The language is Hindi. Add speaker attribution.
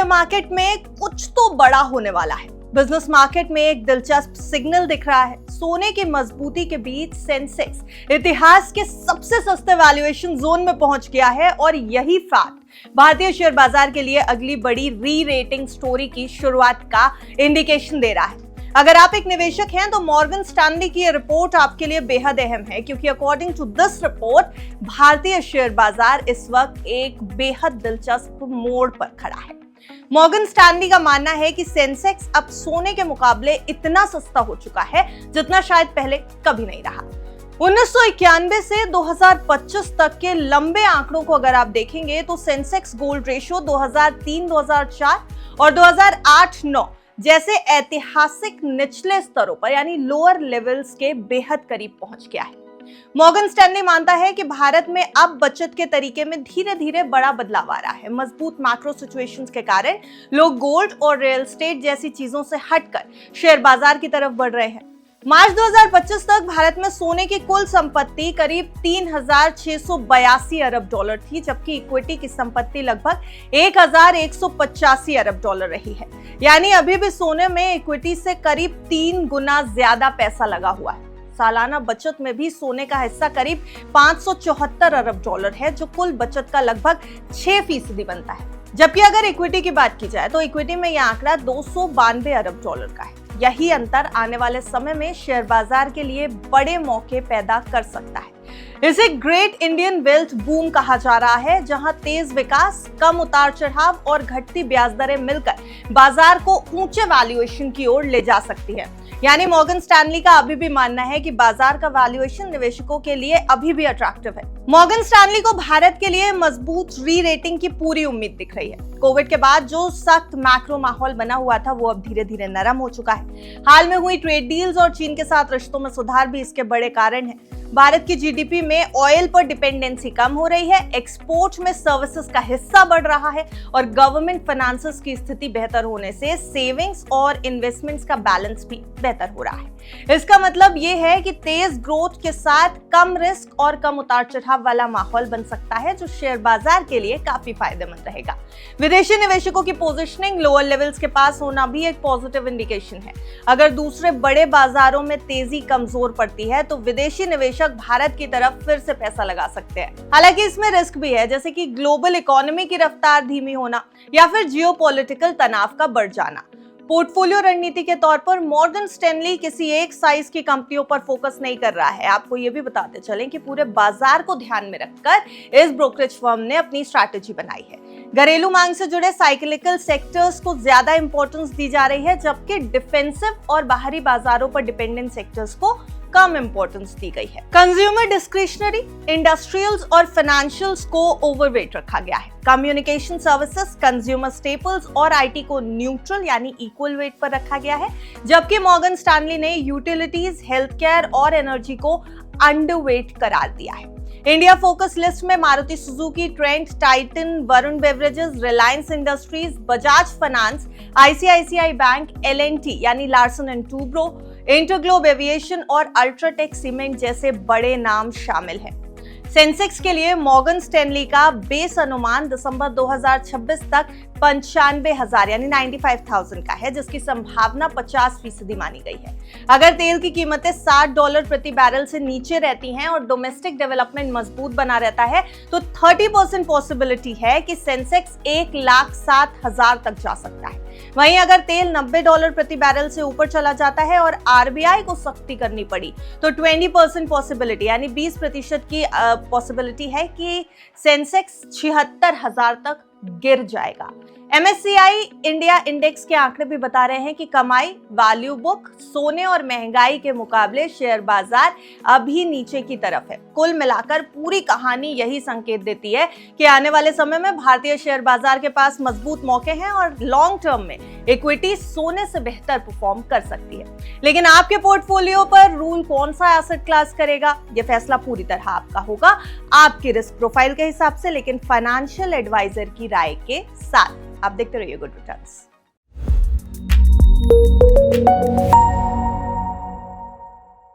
Speaker 1: शेयर मार्केट में कुछ तो बड़ा होने वाला है। बिजनेस मार्केट में एक दिलचस्प सिग्नल दिख रहा है। सोने की मजबूती के बीच सेंसेक्स इतिहास के सबसे सस्ते वैल्यूएशन जोन में पहुंच गया है और यही फैक्ट भारतीय शेयर बाजार के लिए अगली बड़ी री रेटिंग स्टोरी की शुरुआत का इंडिकेशन दे रहा है। अगर आप एक निवेशक हैं तो मॉर्गन स्टैनली की यह रिपोर्ट आपके लिए बेहद अहम है, क्योंकि अकॉर्डिंग टू दिस रिपोर्ट भारतीय शेयर बाजार इस वक्त एक बेहद दिलचस्प मोड़ पर खड़ा है। मॉर्गन स्टैनली का मानना है कि सेंसेक्स अब सोने के मुकाबले इतना सस्ता हो चुका है जितना शायद पहले कभी नहीं रहा। 1991 से 2025 तक के लंबे आंकड़ों को अगर आप देखेंगे तो सेंसेक्स गोल्ड रेशियो 2003-2004 और 2008-9 जैसे ऐतिहासिक निचले स्तरों पर यानी लोअर लेवल्स के बेहद करीब पहुंच गया है। मॉर्गन स्टैनली मानता है कि भारत में अब बचत के तरीके में धीरे धीरे बड़ा बदलाव आ रहा है। मजबूत मैक्रो सिचुएशंस के कारण लोग गोल्ड और रियल एस्टेट जैसी चीजों से हटकर शेयर बाजार की तरफ बढ़ रहे हैं। मार्च 2025 तक भारत में सोने की कुल संपत्ति करीब 3,682 अरब डॉलर थी, जबकि इक्विटी की संपत्ति लगभग 1,185 अरब डॉलर रही है। यानी अभी भी सोने में इक्विटी से करीब 3 गुना ज्यादा पैसा लगा हुआ है। सालाना बचत में भी सोने का हिस्सा करीब 574 अरब डॉलर है, जो कुल बचत का लगभग 6% बनता है। जबकि अगर इक्विटी की बात की जाए तो इक्विटी में यह आंकड़ा 292 अरब डॉलर का है। यही अंतर आने वाले समय में शेयर बाजार के लिए बड़े मौके पैदा कर सकता है। इसे ग्रेट इंडियन वेल्थ बूम कहा जा रहा है, जहां तेज विकास, कम उतार चढ़ाव और घटती ब्याज दरें मिलकर बाजार को ऊंचे वैल्यूएशन की ओर ले जा सकती है। यानी मॉर्गन स्टैनली का अभी भी मानना है कि बाजार का वैल्यूएशन निवेशकों के लिए अभी भी अट्रैक्टिव है। मॉर्गन स्टैनली को भारत के लिए मजबूत री रेटिंग की पूरी उम्मीद दिख रही है। कोविड के बाद जो सख्त मैक्रो माहौल बना हुआ था वो अब धीरे धीरे नरम हो चुका है। हाल में हुई ट्रेड डील्स और चीन के साथ रिश्तों में सुधार भी इसके बड़े कारण है। भारत की जीडीपी में ऑयल पर डिपेंडेंसी कम हो रही है, एक्सपोर्ट में सर्विसेज का हिस्सा बढ़ रहा है और गवर्नमेंट फाइनेंसेस की स्थिति बेहतर होने से सेविंग्स और इन्वेस्टमेंट्स का बैलेंस भी बेहतर हो रहा है। इसका मतलब ये है कि तेज ग्रोथ के साथ कम रिस्क और कम उतार चढ़ाव वाला माहौल बन सकता है, जो शेयर बाजार के लिए काफी फायदेमंद रहेगा। विदेशी निवेशकों की पोजीशनिंग लोअर लेवल्स के पास होना भी एक पॉजिटिव इंडिकेशन है। अगर दूसरे बड़े बाजारों में तेजी कमजोर पड़ती है तो विदेशी निवेशक भारत की तरफ फिर से पैसा लगा सकते हैं। हालांकि इसमें रिस्क भी है, जैसे कि ग्लोबल इकोनॉमी की रफ्तार धीमी होना या फिर जियोपॉलिटिकल तनाव का बढ़ जाना। पोर्टफोलियो रणनीति के तौर पर मॉर्गन स्टैनली किसी एक साइज की कंपनियों पर फोकस नहीं कर रहा है। आपको ये भी बताते चलें कि पूरे बाजार को ध्यान में रखकर इस ब्रोकरेज फर्म ने अपनी स्ट्रैटेजी बनाई है। घरेलू मांग से जुड़े साइक्लिकल सेक्टर्स को ज्यादा इंपॉर्टेंस दी जा रही है, जबकि डिफेंसिव और बाहरी बाजारों पर डिपेंडेंट सेक्टर्स को कम इंपॉर्टेंस दी गई है। कंज्यूमर डिस्क्रिशनरी, इंडस्ट्रियल्स और फाइनेंशियल्स को ओवरवेट रखा गया है। कम्युनिकेशन सर्विसेज, कंज्यूमर स्टेपल्स और आईटी को न्यूट्रल यानी इक्वल वेट पर रखा गया है, जबकि मॉर्गन स्टैनली ने यूटिलिटीज, हेल्थ केयर और एनर्जी को अंडरवेट करार दिया है। इंडिया फोकस लिस्ट में Maruti Suzuki, Trent, Titan, Varun beverages, Reliance Industries, Bajaj finance, ICICI bank, L and T यानी Larsen and Toubro, InterGlobe Aviation और अल्ट्राटेक सीमेंट जैसे बड़े नाम शामिल हैं। सेंसेक्स के लिए मॉर्गन स्टैनली का बेस अनुमान दिसंबर 2026 तक 95,000 यानी 95,000 का है, जिसकी संभावना 50% मानी गई है। अगर तेल की कीमतें $60 प्रति बैरल से नीचे रहती हैं और डोमेस्टिक डेवलपमेंट मजबूत बना रहता है तो 30% पॉसिबिलिटी है कि सेंसेक्स 1,07,000 तक जा सकता है। वहीं अगर तेल $90 प्रति बैरल से ऊपर चला जाता है और आरबीआई को सख्ती करनी पड़ी तो 20% पॉसिबिलिटी यानी 20% की पॉसिबिलिटी है कि सेंसेक्स 76,000 तक गिर जाएगा। MSCI इंडिया इंडेक्स के आंकड़े भी बता रहे हैं कि कमाई, वैल्यू बुक, सोने और महंगाई के मुकाबले शेयर बाजार अभी नीचे की तरफ है। कुल मिलाकर पूरी कहानी यही संकेत देती है कि आने वाले समय में भारतीय शेयर बाजार के पास मजबूत मौके हैं और लॉन्ग टर्म में इक्विटी सोने से बेहतर परफॉर्म कर सकती है। लेकिन आपके पोर्टफोलियो पर रूल कौन सा एसेट क्लास करेगा, यह फैसला पूरी तरह आपका होगा, आपकी रिस्क प्रोफाइल के हिसाब से, लेकिन फाइनेंशियल एडवाइजर की राय के साथ। आप देखते रहिए गुड रिटर्न्स।